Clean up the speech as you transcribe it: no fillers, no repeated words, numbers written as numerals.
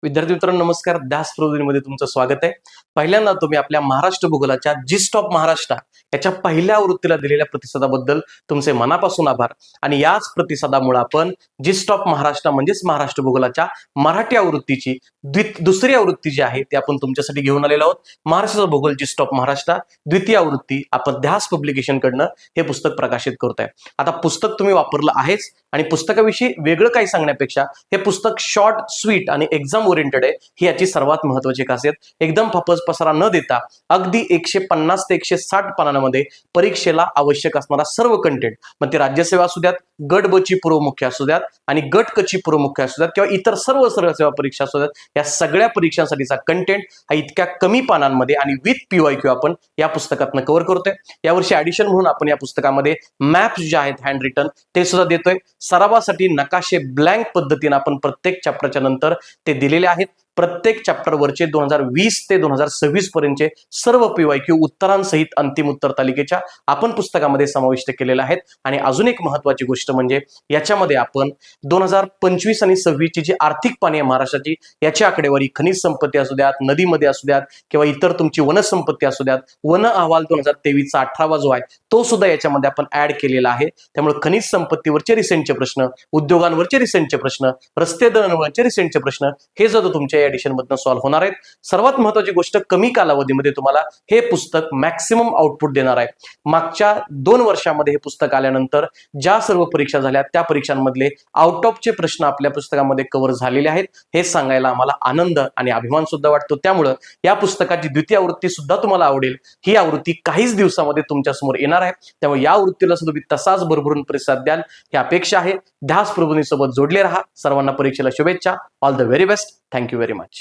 विद्यार्थी मित्रांनो नमस्कार. ध्यास प्रबोधिनीमध्ये तुमचं स्वागत आहे. पहिल्यांदा तुम्ही आपल्या महाराष्ट्र भूगोलाच्या जिस्ट ऑफ महाराष्ट्र याच्या पहिल्या आवृत्तीला दिलेल्या प्रतिसादाबद्दल तुमचे मनापासून आभार. आणि याच प्रतिसादामुळे आपण जिस्ट ऑफ महाराष्ट्र म्हणजेच महाराष्ट्र भूगोलाच्या मराठी आवृत्तीची दुसरी आवृत्ती जी आहे ती आपण तुमच्यासाठी घेऊन आलेलो आहोत. महाराष्ट्राचा भूगोल जिस्ट ऑफ महाराष्ट्र द्वितीय आवृत्ती आपण ध्यास पब्लिकेशन कडनं हे पुस्तक प्रकाशित करतोय. आता पुस्तक तुम्ही वापरलं आहेच आणि पुस्तकाविषयी वेगळं काही सांगण्यापेक्षा हे पुस्तक शॉर्ट, स्वीट आणि एक्झाम ओरिएंटेड आहे. ही याची सर्वात महत्वाची खासियत. एकदम फपस पसारा न देता अगदी 150 ते 160 पानांमध्ये परीक्षेला आवश्यक असणारा सर्व कंटेंट, मग ते राज्यसेवा असू द्यात, गट ब ची पूर्वमुख्य असू द्यात आणि गट क ची पूर्वमुख्य असू द्यात किंवा इतर सर्व सेवा परीक्षा असू द्यात, या सगळ्या परीक्षांसाठीचा कंटेंट हा इतक्या कमी पानांमध्ये आणि विथ PYQ आपण या पुस्तकातनं कव्हर करतोय. यावर्षी ऍडिशन म्हणून आपण या पुस्तकामध्ये मॅप्स जे आहेत हँड रिटन ते सुद्धा देतोय. सरावासाठी नकाशे ब्लँक पद्धतीने आपण प्रत्येक चॅप्टरच्या नंतर ते दिलेले आहेत. प्रत्येक चॅप्टरवरचे 2020 ते 2026 पर्यंतचे सर्व PYQ उत्तरांसहित अंतिम उत्तर तालिकेच्या आपण पुस्तकामध्ये समाविष्ट केलेले आहेत. आणि अजून एक महत्वाची गोष्ट म्हणजे याच्यामध्ये आपण 2025 आणि 26 ची जी आर्थिक पाणी आहे महाराष्ट्राची याची आकडेवारी, खनिज संपत्ती असू द्यात, नदीमध्ये असू द्यात किंवा इतर तुमची वनसंपत्ती असू द्यात, वन अहवाल 2023 चा 18वा जो आहे तो सुद्धा याच्यामध्ये आपण ऍड केलेला आहे. त्यामुळे खनिज संपत्तीवरचे रिसेंटचे प्रश्न, उद्योगांवरचे रिसेंटचे प्रश्न, रस्ते दळणवळणचे रिसेंटचे प्रश्न हे सुद्धा तुमच्या एडिशन मधनं सॉल्व्ह होणार आहेत. सर्वात महत्वाची गोष्ट, कमी कालावधीमध्ये तुम्हाला हे पुस्तक मॅक्सिमम आउटपुट देणार आहे. मागच्या 2 वर्षामध्ये हे पुस्तक आल्यानंतर ज्या सर्व परीक्षा झाल्या त्या परीक्षांमधले आउट ऑफचे प्रश्न आपल्या पुस्तकामध्ये कव्हर झालेले आहेत. हे सांगायला आम्हाला आनंद आणि अभिमान सुद्धा वाटतो. त्यामुळे या पुस्तकाची द्वितीय आवृत्ती सुद्धा तुम्हाला आवडेल. ही आवृत्ती काहीच दिवसामध्ये तुमच्या समोर येणार आहे. त्यामुळे या आवृत्तीला सुद्धा तुम्ही तसाच भरभरून प्रतिसाद द्याल ही अपेक्षा आहे. ध्यास प्रबोधिनी सोबत जोडले रहा. सर्वांना परीक्षेला शुभेच्छा. All the very best. Thank you very much.